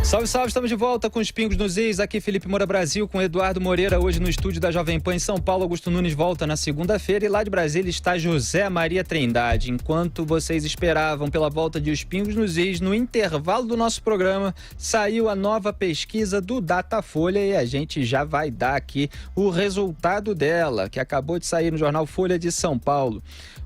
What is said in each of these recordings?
Salve, salve, estamos de volta com os Pingos nos Is. Aqui Felipe Moura Brasil com Eduardo Moreira, hoje no estúdio da Jovem Pan em São Paulo. Augusto Nunes volta na segunda-feira e lá de Brasília está José Maria Trindade. Enquanto vocês esperavam pela volta de Os Pingos nos Is, no intervalo do nosso programa, saiu a nova pesquisa do Datafolha e a gente já vai dar aqui o resultado dela, que acabou de sair no jornal Folha de São Paulo.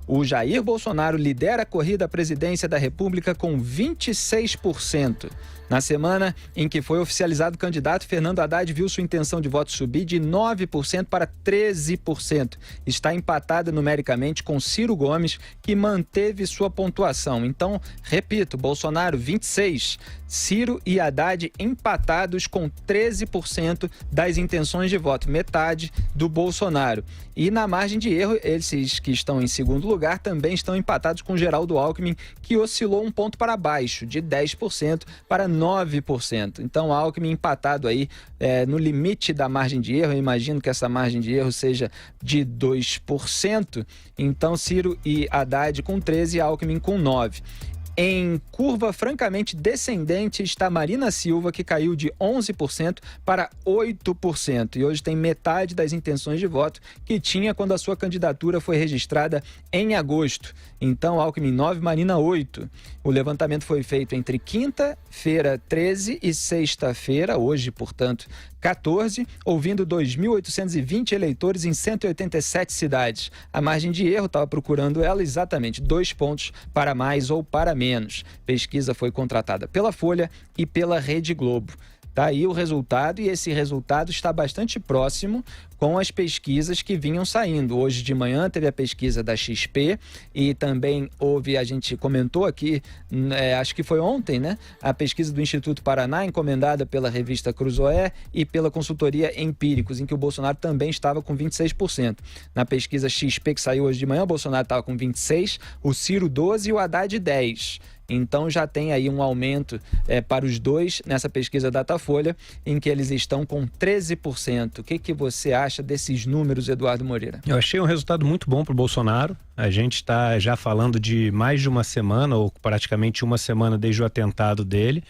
O Jair Bolsonaro lidera a corrida à presidência da República com 26%. Na semana em que foi oficializado o candidato, Fernando Haddad viu sua intenção de voto subir de 9% para 13%. Está empatada numericamente com Ciro Gomes, que manteve sua pontuação. Então, repito, Bolsonaro 26%, Ciro e Haddad empatados com 13% das intenções de voto, metade do Bolsonaro. E na margem de erro, esses que estão em segundo lugar também estão empatados com Geraldo Alckmin, que oscilou um ponto para baixo, de 10% para 9%. Então, Alckmin empatado aí no limite da margem de erro. Eu imagino que essa margem de erro seja de 2%. Então, Ciro e Haddad com 13% e Alckmin com 9%. Em curva francamente descendente está Marina Silva, que caiu de 11% para 8%. E hoje tem metade das intenções de voto que tinha quando a sua candidatura foi registrada em agosto. Então, Alckmin 9, Marina 8. O levantamento foi feito entre quinta-feira, 13, e sexta-feira, hoje, portanto, 14, ouvindo 2.820 eleitores em 187 cidades. A margem de erro, estava procurando ela, exatamente 2 pontos para mais ou para menos. Pesquisa foi contratada pela Folha e pela Rede Globo. Está aí o resultado e esse resultado está bastante próximo com as pesquisas que vinham saindo. Hoje de manhã teve a pesquisa da XP e também houve, a gente comentou aqui, acho que foi ontem, né? A pesquisa do Instituto Paraná, encomendada pela revista Cruzoé e pela consultoria Empíricos, em que o Bolsonaro também estava com 26%. Na pesquisa XP que saiu hoje de manhã, o Bolsonaro estava com 26%, o Ciro 12% e o Haddad 10%. Então já tem aí um aumento para os dois nessa pesquisa Datafolha, em que eles estão com 13%. O que você acha desses números, Eduardo Moreira? Eu achei um resultado muito bom para o Bolsonaro. A gente está já falando de mais de uma semana, ou praticamente uma semana desde o atentado dele.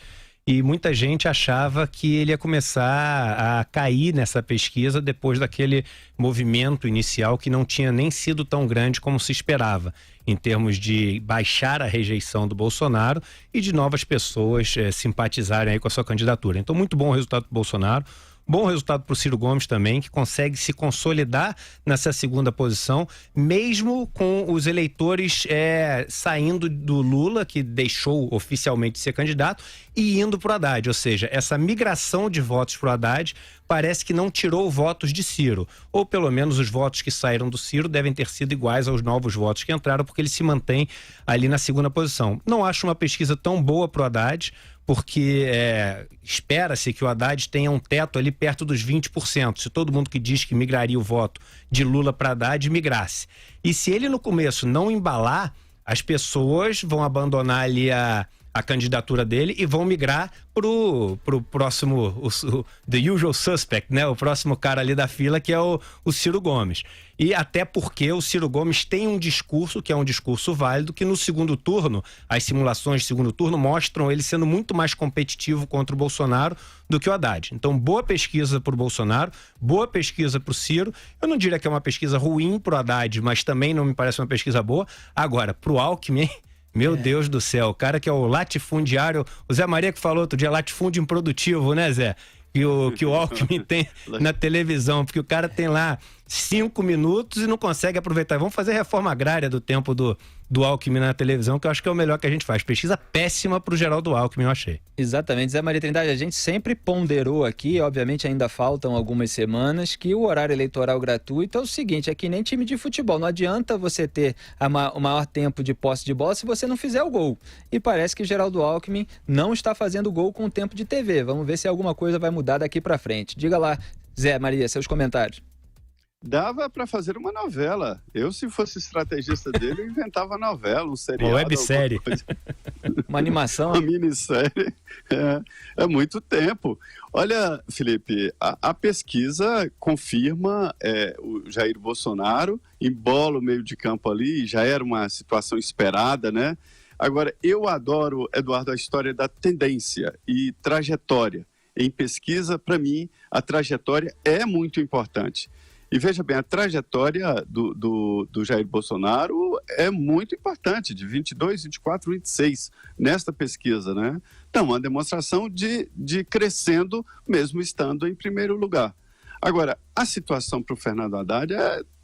E muita gente achava que ele ia começar a cair nessa pesquisa depois daquele movimento inicial que não tinha nem sido tão grande como se esperava, em termos de baixar a rejeição do Bolsonaro e de novas pessoas simpatizarem aí com a sua candidatura. Então, muito bom o resultado do Bolsonaro. Bom resultado para o Ciro Gomes também, que consegue se consolidar nessa segunda posição, mesmo com os eleitores saindo do Lula, que deixou oficialmente de ser candidato, e indo para o Haddad. Ou seja, essa migração de votos para o Haddad parece que não tirou votos de Ciro. Ou pelo menos os votos que saíram do Ciro devem ter sido iguais aos novos votos que entraram, porque ele se mantém ali na segunda posição. Não acho uma pesquisa tão boa para o Haddad, porque espera-se que o Haddad tenha um teto ali perto dos 20%. Se todo mundo que diz que migraria o voto de Lula para Haddad, migrasse. E se ele no começo não embalar, as pessoas vão abandonar ali a candidatura dele e vão migrar pro próximo, the usual suspect, né? O próximo cara ali da fila, que é o Ciro Gomes. E até porque o Ciro Gomes tem um discurso, que é um discurso válido, que no segundo turno, as simulações de segundo turno mostram ele sendo muito mais competitivo contra o Bolsonaro do que o Haddad. Então, boa pesquisa para o Bolsonaro, boa pesquisa para o Ciro. Eu não diria que é uma pesquisa ruim para o Haddad, mas também não me parece uma pesquisa boa. Agora, para o Alckmin, meu Deus do céu, o cara que é o latifundiário, o Zé Maria que falou outro dia, latifúndio improdutivo, né, Zé? Que o Alckmin tem na televisão, porque o cara tem lá 5 minutos e não consegue aproveitar. Vamos fazer reforma agrária do tempo do Alckmin na televisão, que eu acho que é o melhor que a gente faz. Pesquisa péssima pro Geraldo Alckmin, eu achei. Exatamente, Zé Maria Trindade, a gente sempre ponderou aqui, obviamente ainda faltam algumas semanas, que o horário eleitoral gratuito é o seguinte, é que nem time de futebol, não adianta você ter o maior tempo de posse de bola se você não fizer o gol. E parece que Geraldo Alckmin não está fazendo gol com o tempo de TV. Vamos ver se alguma coisa vai mudar daqui para frente. Diga lá, Zé Maria, seus comentários. Dava para fazer uma novela. Eu, se fosse estrategista dele, eu inventava novela, um seriado. Uma websérie. Uma animação. Uma minissérie. É muito tempo. Olha, Felipe, a pesquisa confirma o Jair Bolsonaro, embola o meio de campo ali, já era uma situação esperada, né? Agora, eu adoro, Eduardo, a história da tendência e trajetória. Em pesquisa, para mim, a trajetória é muito importante. E veja bem, a trajetória do Jair Bolsonaro é muito importante, de 22, 24, 26, nesta pesquisa, né? Então, uma demonstração de crescendo, mesmo estando em primeiro lugar. Agora, a situação para o Fernando Haddad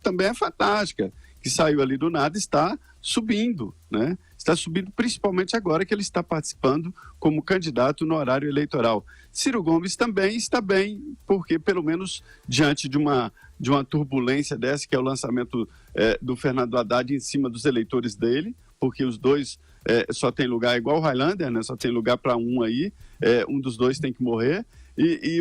também é fantástica, que saiu ali do nada e está subindo, né? Está subindo principalmente agora que ele está participando como candidato no horário eleitoral. Ciro Gomes também está bem, porque pelo menos diante de uma turbulência dessa, que é o lançamento do Fernando Haddad em cima dos eleitores dele, porque os dois só tem lugar, igual o Highlander, né? Só tem lugar para um aí, um dos dois tem que morrer, e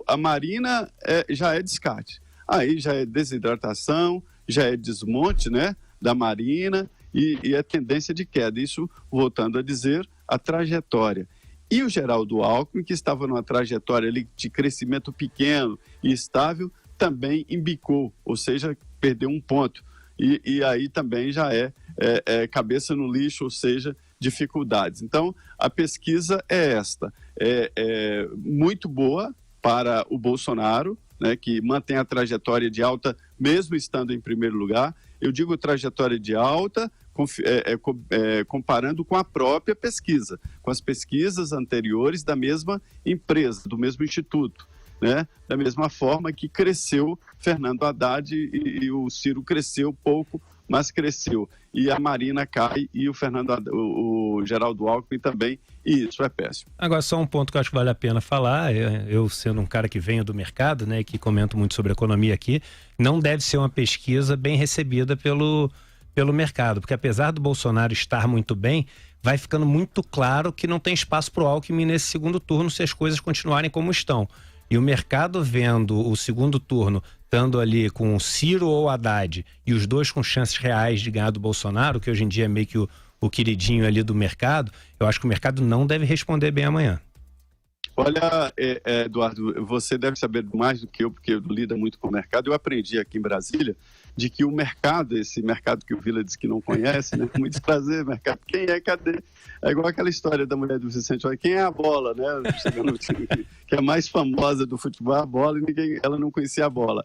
a Marina já é descarte. Aí já é desidratação, já é desmonte, né, da Marina e a tendência de queda. Isso, voltando a dizer, a trajetória. E o Geraldo Alckmin, que estava numa trajetória ali de crescimento pequeno e estável, também embicou, ou seja, perdeu um ponto. E aí também já é cabeça no lixo, ou seja, dificuldades. Então, a pesquisa é esta. É muito boa para o Bolsonaro, né, que mantém a trajetória de alta, mesmo estando em primeiro lugar. Eu digo trajetória de alta, comparando com a própria pesquisa, com as pesquisas anteriores da mesma empresa, do mesmo instituto, né? Da mesma forma que cresceu Fernando Haddad e o Ciro cresceu pouco, mas cresceu. E a Marina cai e o Geraldo Alckmin também, e isso é péssimo. Agora, só um ponto que eu acho que vale a pena falar, eu sendo um cara que venho do mercado, né, que comento muito sobre economia aqui, não deve ser uma pesquisa bem recebida pelo mercado, porque apesar do Bolsonaro estar muito bem, vai ficando muito claro que não tem espaço para o Alckmin nesse segundo turno se as coisas continuarem como estão. E o mercado vendo o segundo turno, estando ali com o Ciro ou Haddad, e os dois com chances reais de ganhar do Bolsonaro, que hoje em dia é meio que o queridinho ali do mercado, eu acho que o mercado não deve responder bem amanhã. Olha, Eduardo, você deve saber mais do que eu, porque eu lido muito com o mercado. Eu aprendi aqui em Brasília de que o mercado, esse mercado que o Vila diz que não conhece, né? Muito prazer, mercado. Quem é? Cadê? É igual aquela história da mulher do Vicente, olha, quem é a bola, né? Chegando no time que é a mais famosa do futebol, a bola, e ela não conhecia a bola.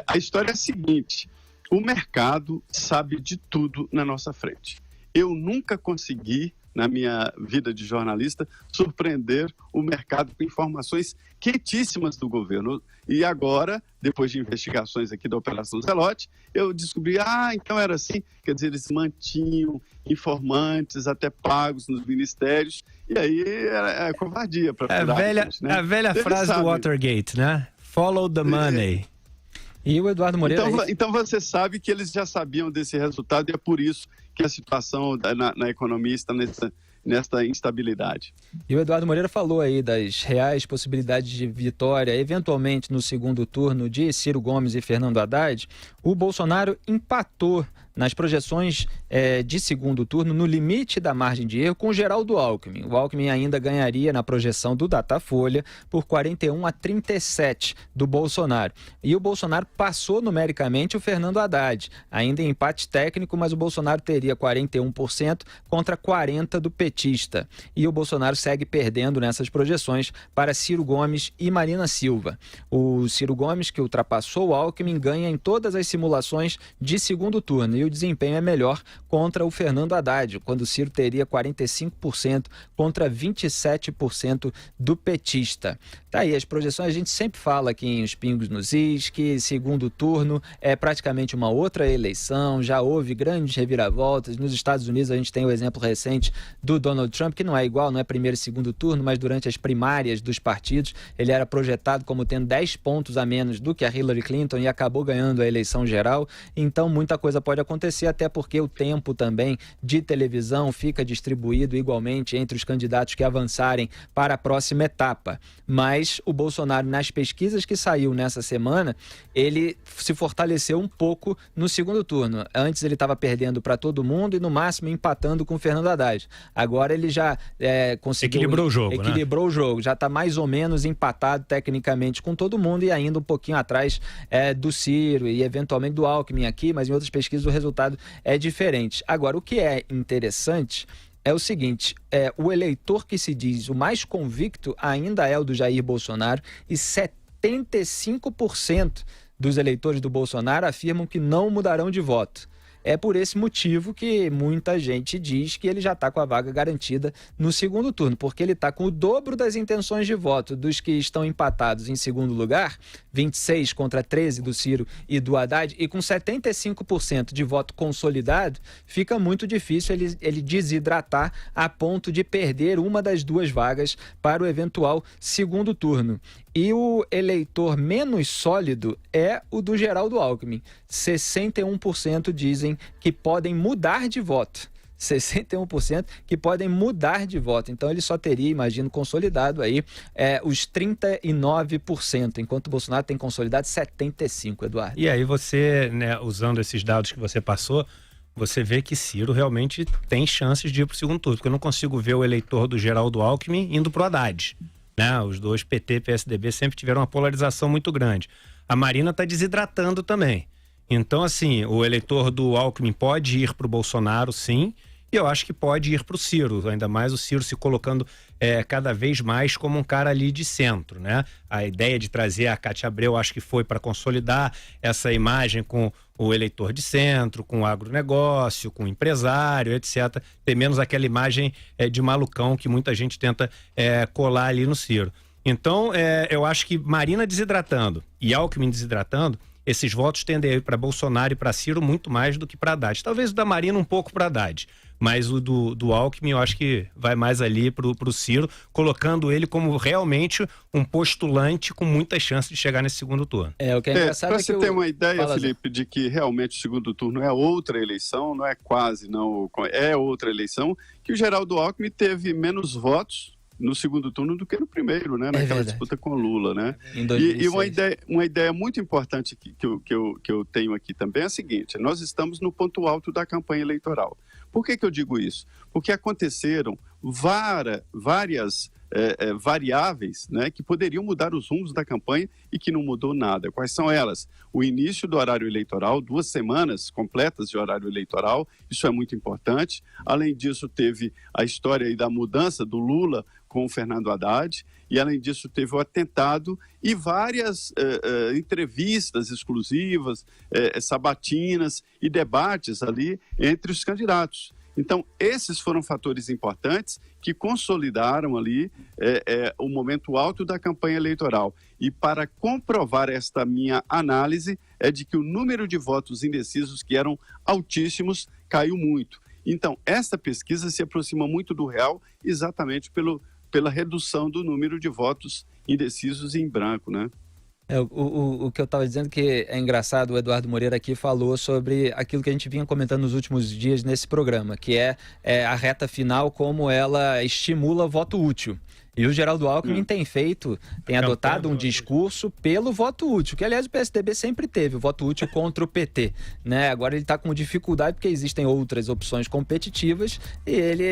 A história é a seguinte: o mercado sabe de tudo na nossa frente. Eu nunca consegui, na minha vida de jornalista, surpreender o mercado com informações quentíssimas do governo. E agora, depois de investigações aqui da Operação Zelote, eu descobri, então era assim, quer dizer, eles mantinham informantes até pagos nos ministérios, e aí era covardia para a velha frase do Watergate, né? Follow the money. E o Eduardo Moreira... Então você sabe que eles já sabiam desse resultado, e é por isso que a situação na economia está nesta instabilidade. E o Eduardo Moreira falou aí das reais possibilidades de vitória, eventualmente no segundo turno, de Ciro Gomes e Fernando Haddad. O Bolsonaro empatou nas projeções de segundo turno, no limite da margem de erro, com o Geraldo Alckmin. O Alckmin ainda ganharia na projeção do Datafolha por 41 a 37 do Bolsonaro. E o Bolsonaro passou numericamente o Fernando Haddad, ainda em empate técnico, mas o Bolsonaro teria 41% contra 40% do petista. E o Bolsonaro segue perdendo nessas projeções para Ciro Gomes e Marina Silva. O Ciro Gomes, que ultrapassou o Alckmin, ganha em todas as simulações de segundo turno. E o desempenho é melhor contra o Fernando Haddad, quando o Ciro teria 45% contra 27% do petista. Tá aí, as projeções, a gente sempre fala aqui em Os Pingos nos Is, que segundo turno é praticamente uma outra eleição, já houve grandes reviravoltas. Nos Estados Unidos a gente tem o exemplo recente do Donald Trump, que não é igual, não é primeiro e segundo turno, mas durante as primárias dos partidos, ele era projetado como tendo 10 pontos a menos do que a Hillary Clinton e acabou ganhando a eleição geral. Então muita coisa pode acontecer, até porque o tempo também de televisão fica distribuído igualmente entre os candidatos que avançarem para a próxima etapa. Mas o Bolsonaro, nas pesquisas que saiu nessa semana, ele se fortaleceu um pouco no segundo turno. Antes ele estava perdendo para todo mundo e no máximo empatando com o Fernando Haddad. Agora ele já conseguiu... Equilibrou o jogo, Equilibrou, né? O jogo. Já está mais ou menos empatado tecnicamente com todo mundo e ainda um pouquinho atrás do Ciro e eventualmente eventualmente do Alckmin aqui, mas em outras pesquisas o resultado é diferente. Agora, o que é interessante é o seguinte, o eleitor que se diz o mais convicto ainda é o do Jair Bolsonaro e 75% dos eleitores do Bolsonaro afirmam que não mudarão de voto. É por esse motivo que muita gente diz que ele já está com a vaga garantida no segundo turno, porque ele está com o dobro das intenções de voto dos que estão empatados em segundo lugar, 26 contra 13 do Ciro e do Haddad, e com 75% de voto consolidado, fica muito difícil ele desidratar a ponto de perder uma das duas vagas para o eventual segundo turno. E o eleitor menos sólido é o do Geraldo Alckmin. 61% dizem que podem mudar de voto. 61% que podem mudar de voto. Então ele só teria, imagino, consolidado aí os 39%, enquanto o Bolsonaro tem consolidado 75%, Eduardo. E aí você, né, usando esses dados que você passou, você vê que Ciro realmente tem chances de ir para o segundo turno, porque eu não consigo ver o eleitor do Geraldo Alckmin indo para o Haddad. Né? Os dois, PT e PSDB, sempre tiveram uma polarização muito grande. A Marina está desidratando também. Então, assim, o eleitor do Alckmin pode ir para o Bolsonaro, sim, e eu acho que pode ir para o Ciro, ainda mais o Ciro se colocando cada vez mais como um cara ali de centro, né? A ideia de trazer a Cátia Abreu, acho que foi para consolidar essa imagem com o eleitor de centro, com o agronegócio, com o empresário, etc. Tem menos aquela imagem de malucão que muita gente tenta colar ali no Ciro. Então, eu acho que Marina desidratando e Alckmin desidratando, esses votos tendem a ir para Bolsonaro e para Ciro muito mais do que para Haddad. Talvez o da Marina um pouco para Haddad, mas o do Alckmin eu acho que vai mais ali para o Ciro, colocando ele como realmente um postulante com muitas chances de chegar nesse segundo turno. O que é engraçado para você ter uma ideia, Felipe, de que realmente o segundo turno é outra eleição, não é quase, não, é outra eleição, que o Geraldo Alckmin teve menos votos no segundo turno do que no primeiro, né? Naquela disputa com o Lula, né? E uma ideia muito importante que eu tenho aqui também é a seguinte: nós estamos no ponto alto da campanha eleitoral. Por que eu digo isso? Porque aconteceram várias variáveis, né, que poderiam mudar os rumos da campanha e que não mudou nada. Quais são elas? O início do horário eleitoral, 2 semanas completas de horário eleitoral, isso é muito importante. Além disso, teve a história aí da mudança do Lula com o Fernando Haddad, e além disso teve o atentado e várias entrevistas exclusivas, sabatinas e debates ali entre os candidatos. Então, esses foram fatores importantes que consolidaram ali o momento alto da campanha eleitoral. E para comprovar esta minha análise, é de que o número de votos indecisos, que eram altíssimos, caiu muito. Então, esta pesquisa se aproxima muito do real, exatamente pela redução do número de votos indecisos e em branco, né? O que eu estava dizendo que é engraçado, o Eduardo Moreira aqui falou sobre aquilo que a gente vinha comentando nos últimos dias nesse programa, que é a reta final, como ela estimula voto útil. E o Geraldo Alckmin tem adotado um discurso pelo voto útil, que aliás o PSDB sempre teve, o voto útil contra o PT, né? Agora ele está com dificuldade porque existem outras opções competitivas e ele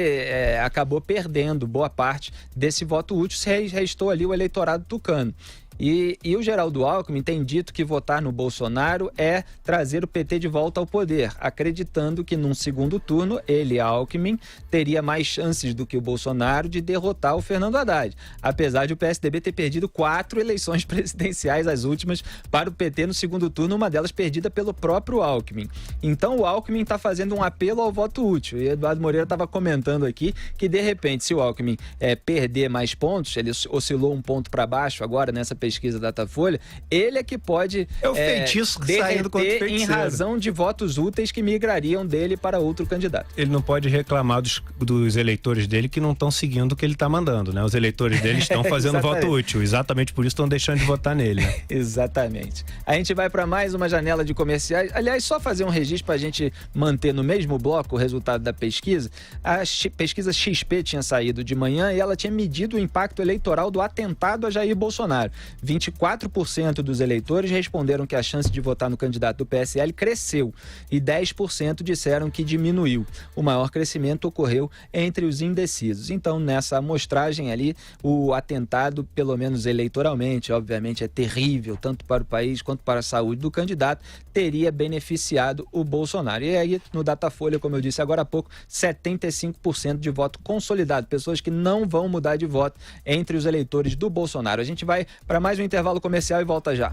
acabou perdendo boa parte desse voto útil, restou ali o eleitorado tucano. E o Geraldo Alckmin tem dito que votar no Bolsonaro é trazer o PT de volta ao poder, acreditando que num segundo turno ele, Alckmin, teria mais chances do que o Bolsonaro de derrotar o Fernando Haddad. Apesar de o PSDB ter perdido 4 eleições presidenciais, as últimas, para o PT no segundo turno, uma delas perdida pelo próprio Alckmin. Então o Alckmin está fazendo um apelo ao voto útil. E Eduardo Moreira estava comentando aqui que, de repente, se o Alckmin perder mais pontos, ele oscilou um ponto para baixo agora nessa pesquisa Datafolha, ele é que pode derreter em razão de votos úteis que migrariam dele para outro candidato. Ele não pode reclamar dos eleitores dele que não estão seguindo o que ele está mandando, né? Os eleitores dele estão fazendo voto útil, exatamente por isso estão deixando de votar nele, né? Exatamente. A gente vai para mais uma janela de comerciais. Aliás, só fazer um registro para a gente manter no mesmo bloco o resultado da pesquisa. A pesquisa XP tinha saído de manhã e ela tinha medido o impacto eleitoral do atentado a Jair Bolsonaro. 24% dos eleitores responderam que a chance de votar no candidato do PSL cresceu e 10% disseram que diminuiu. O maior crescimento ocorreu entre os indecisos. Então, nessa amostragem ali, o atentado, pelo menos eleitoralmente, obviamente é terrível, tanto para o país quanto para a saúde do candidato, teria beneficiado o Bolsonaro. E aí, no Datafolha, como eu disse agora há pouco, 75% de voto consolidado, pessoas que não vão mudar de voto entre os eleitores do Bolsonaro. A gente vai para mais um intervalo comercial e volta já.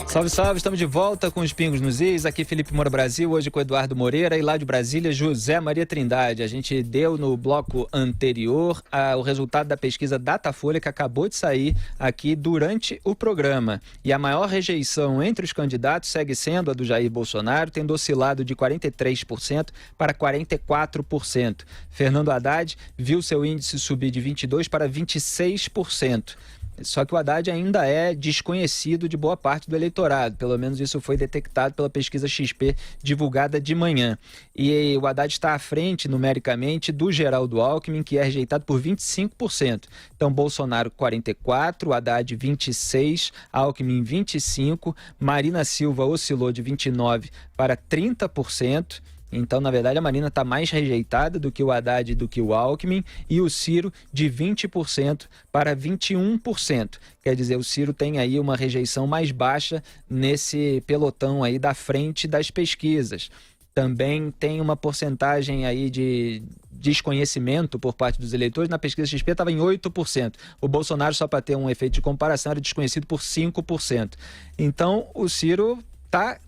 Salve, salve, estamos de volta com os Pingos nos Is, aqui Felipe Moura Brasil, hoje com Eduardo Moreira e lá de Brasília, José Maria Trindade. A gente deu no bloco anterior o resultado da pesquisa Datafolha que acabou de sair aqui durante o programa. E a maior rejeição entre os candidatos segue sendo a do Jair Bolsonaro, tendo oscilado de 43% para 44%. Fernando Haddad viu seu índice subir de 22% para 26%. Só que o Haddad ainda é desconhecido de boa parte do eleitorado, pelo menos isso foi detectado pela pesquisa XP divulgada de manhã. E o Haddad está à frente, numericamente, do Geraldo Alckmin, que é rejeitado por 25%. Então, Bolsonaro 44%, Haddad 26%, Alckmin 25%, Marina Silva oscilou de 29% para 30%. Então, na verdade, a Marina está mais rejeitada do que o Haddad e do que o Alckmin, e o Ciro de 20% para 21%. Quer dizer, o Ciro tem aí uma rejeição mais baixa nesse pelotão aí da frente das pesquisas. Também tem uma porcentagem aí de desconhecimento por parte dos eleitores. Na pesquisa XP estava em 8%. O Bolsonaro, só para ter um efeito de comparação, era desconhecido por 5%. Então, o Ciro está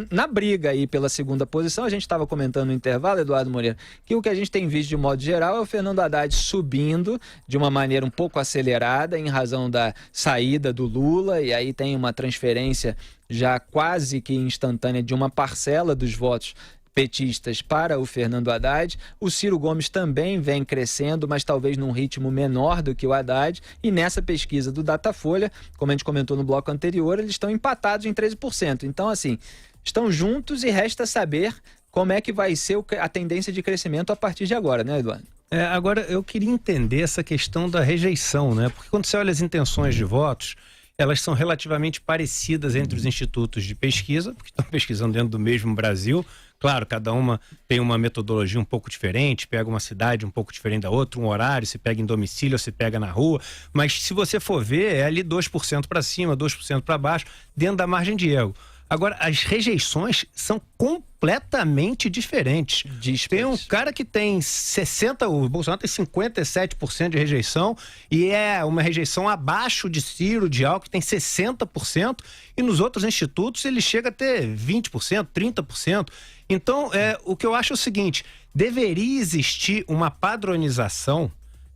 na briga aí pela segunda posição. A gente estava comentando no intervalo, Eduardo Moreira, que o que a gente tem visto de modo geral é o Fernando Haddad subindo de uma maneira um pouco acelerada em razão da saída do Lula, e aí tem uma transferência já quase que instantânea de uma parcela dos votos petistas para o Fernando Haddad. O Ciro Gomes também vem crescendo, mas talvez num ritmo menor do que o Haddad. E nessa pesquisa do Datafolha, como a gente comentou no bloco anterior, eles estão empatados em 13%. Então, assim, estão juntos e resta saber como é que vai ser a tendência de crescimento a partir de agora, né, Eduardo? Agora, eu queria entender essa questão da rejeição, né? Porque quando você olha as intenções de votos, elas são relativamente parecidas entre os institutos de pesquisa, porque estão pesquisando dentro do mesmo Brasil. Claro, cada uma tem uma metodologia um pouco diferente, pega uma cidade um pouco diferente da outra, um horário, se pega em domicílio ou se pega na rua, mas se você for ver, é ali 2% para cima, 2% para baixo, dentro da margem de erro. Agora, as rejeições são completamente diferentes. Tem um cara que tem 60%, o Bolsonaro tem 57% de rejeição, e é uma rejeição abaixo de Ciro, de Alckmin, que tem 60%, e nos outros institutos ele chega a ter 20%, 30%. Então, o que eu acho é o seguinte, deveria existir uma padronização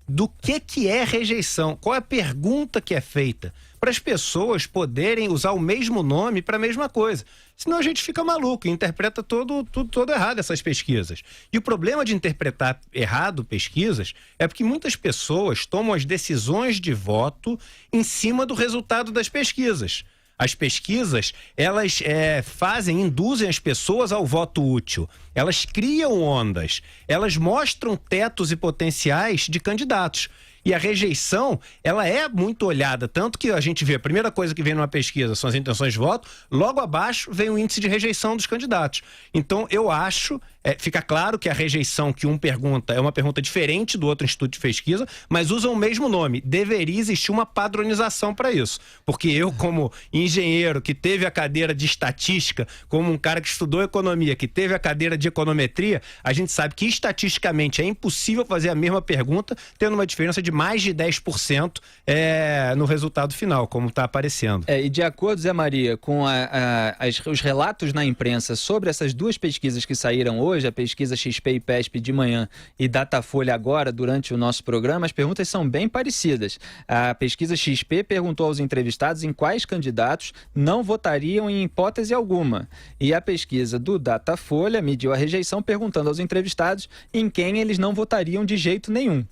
do que é rejeição, qual é a pergunta que é feita, para as pessoas poderem usar o mesmo nome para a mesma coisa. Senão a gente fica maluco e interpreta todo errado essas pesquisas. E o problema de interpretar errado pesquisas é porque muitas pessoas tomam as decisões de voto em cima do resultado das pesquisas. As pesquisas, elas induzem as pessoas ao voto útil. Elas criam ondas, elas mostram tetos e potenciais de candidatos. E a rejeição, ela é muito olhada, tanto que a gente vê, a primeira coisa que vem numa pesquisa são as intenções de voto, logo abaixo vem o índice de rejeição dos candidatos. Então, eu acho, fica claro que a rejeição que um pergunta é uma pergunta diferente do outro instituto de pesquisa, mas usam o mesmo nome. Deveria existir uma padronização para isso. Porque eu, como engenheiro que teve a cadeira de estatística, como um cara que estudou economia, que teve a cadeira de econometria, a gente sabe que estatisticamente é impossível fazer a mesma pergunta, tendo uma diferença de mais de 10% no resultado final, como está aparecendo. E de acordo, Zé Maria, com os relatos na imprensa sobre essas duas pesquisas que saíram hoje, a pesquisa XP e PESP de manhã e Datafolha agora, durante o nosso programa, as perguntas são bem parecidas. A pesquisa XP perguntou aos entrevistados em quais candidatos não votariam em hipótese alguma. E a pesquisa do Datafolha mediu a rejeição perguntando aos entrevistados em quem eles não votariam de jeito nenhum.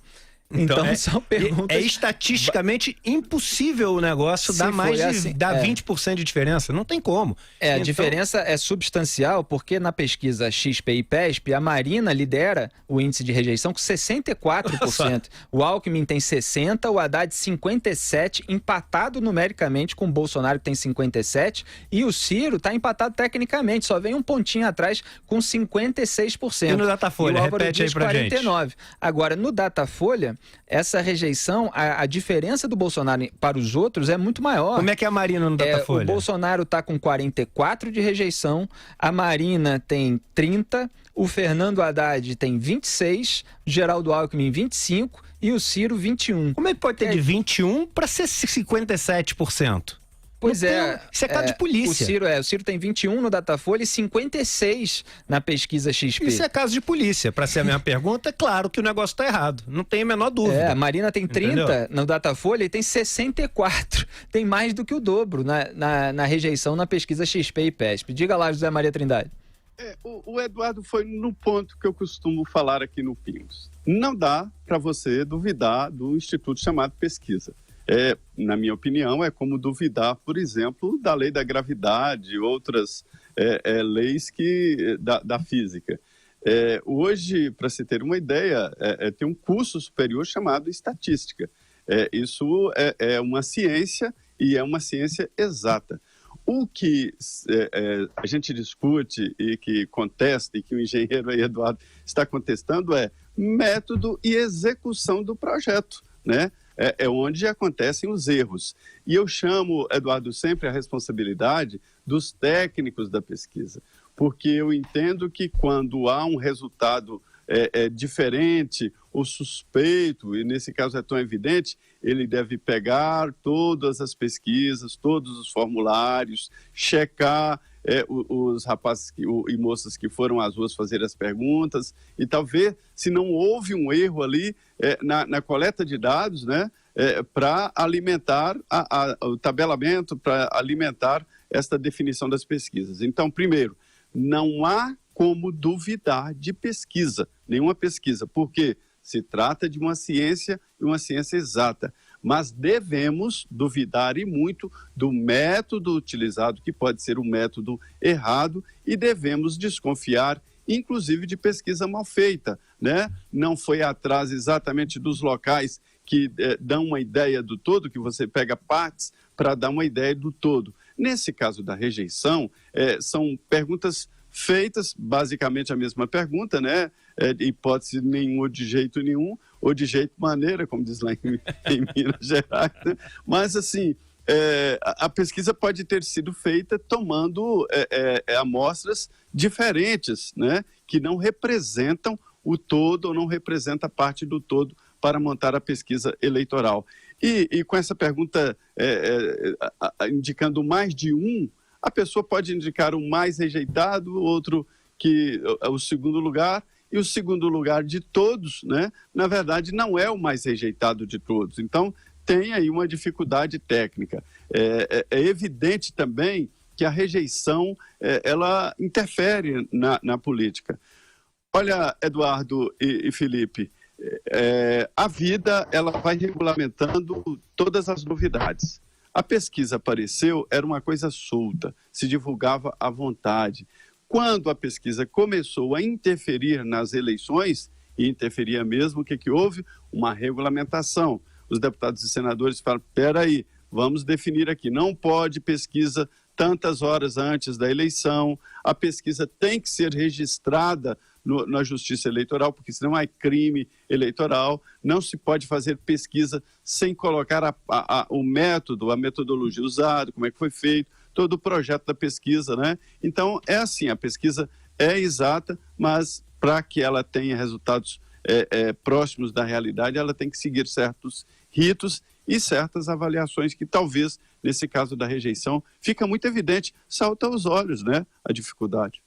Então são perguntas... É estatisticamente impossível o negócio dar mais de assim, 20% de diferença. Não tem como. A diferença é substancial, porque na pesquisa XP e PESP, a Marina lidera o índice de rejeição com 64%. O Alckmin tem 60%, o Haddad 57%, empatado numericamente com o Bolsonaro, que tem 57%, e o Ciro está empatado tecnicamente, só vem um pontinho atrás com 56%. E no Datafolha, e o Álvaro repete aí Dias, pra 49%. Gente. Agora, no Datafolha, essa rejeição, a diferença do Bolsonaro para os outros é muito maior. Como é que é a Marina no Datafolha? O Bolsonaro está com 44% de rejeição, a Marina tem 30%, o Fernando Haddad tem 26%, Geraldo Alckmin 25% e o Ciro 21%. Como é que pode ter de 21% para ser 57%? Pois é. Isso é caso de polícia. O Ciro tem 21 no Datafolha e 56 na pesquisa XP. Isso é caso de polícia. Para ser a minha pergunta, é claro que o negócio está errado. Não tem a menor dúvida. A Marina tem 30 no Datafolha e tem 64. Tem mais do que o dobro na rejeição na pesquisa XP e PESP. Diga lá, José Maria Trindade. O Eduardo foi no ponto que eu costumo falar aqui no Pingos. Não dá para você duvidar do instituto chamado pesquisa. Na minha opinião, é como duvidar, por exemplo, da lei da gravidade e outras leis da física. Hoje, para se ter uma ideia, tem um curso superior chamado estatística. Isso é uma ciência e é uma ciência exata. O que a gente discute e que contesta, e que o engenheiro aí, Eduardo, está contestando é método e execução do projeto, né? É onde acontecem os erros. E eu chamo, Eduardo, sempre a responsabilidade dos técnicos da pesquisa, porque eu entendo que quando há um resultado diferente ou suspeito, e nesse caso é tão evidente, ele deve pegar todas as pesquisas, todos os formulários, checar os rapazes e moças que foram às ruas fazer as perguntas e talvez, se não houve um erro ali na coleta de dados, né, para alimentar o tabelamento, para alimentar esta definição das pesquisas. Então, primeiro, não há como duvidar de pesquisa, nenhuma pesquisa, porque se trata de uma ciência e uma ciência exata. Mas devemos duvidar e muito do método utilizado, que pode ser um método errado, e devemos desconfiar, inclusive, de pesquisa mal feita, né? Não foi atrás exatamente dos locais que dão uma ideia do todo, que você pega partes para dar uma ideia do todo. Nesse caso da rejeição, são perguntas feitas, basicamente a mesma pergunta, né? Hipótese nenhuma ou de jeito nenhum, ou de jeito maneira, como diz lá em Minas Gerais, né? Mas, assim, a pesquisa pode ter sido feita tomando amostras diferentes, né? Que não representam o todo ou não representam a parte do todo para montar a pesquisa eleitoral. E com essa pergunta indicando mais de um, a pessoa pode indicar um mais rejeitado, outro que o segundo lugar, e o segundo lugar de todos, né, na verdade, não é o mais rejeitado de todos. Então, tem aí uma dificuldade técnica. É evidente também que a rejeição ela interfere na política. Olha, Eduardo e Felipe, a vida ela vai regulamentando todas as novidades. A pesquisa apareceu, era uma coisa solta, se divulgava à vontade. Quando a pesquisa começou a interferir nas eleições, e interferia mesmo, o que houve? Uma regulamentação. Os deputados e senadores falaram, espera aí, vamos definir aqui, não pode pesquisa tantas horas antes da eleição, a pesquisa tem que ser registrada na Justiça Eleitoral, porque senão é crime eleitoral, não se pode fazer pesquisa sem colocar o método, a metodologia usada, como é que foi feito, todo o projeto da pesquisa, né? Então, é assim, a pesquisa é exata, mas para que ela tenha resultados próximos da realidade, ela tem que seguir certos ritos e certas avaliações que talvez, nesse caso da rejeição, fica muito evidente, salta aos olhos, né, a dificuldade.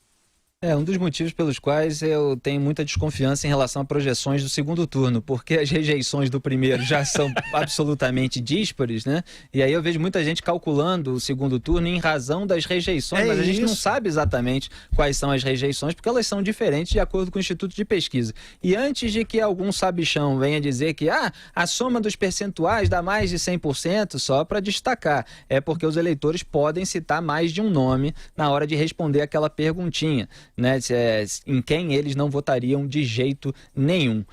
É um dos motivos pelos quais eu tenho muita desconfiança em relação a projeções do segundo turno, porque as rejeições do primeiro já são absolutamente díspares, né? E aí eu vejo muita gente calculando o segundo turno em razão das rejeições, mas a gente não sabe exatamente quais são as rejeições, porque elas são diferentes de acordo com o Instituto de Pesquisa. E antes de que algum sabichão venha dizer que a soma dos percentuais dá mais de 100%, só para destacar, é porque os eleitores podem citar mais de um nome na hora de responder aquela perguntinha, né, em quem eles não votariam de jeito nenhum.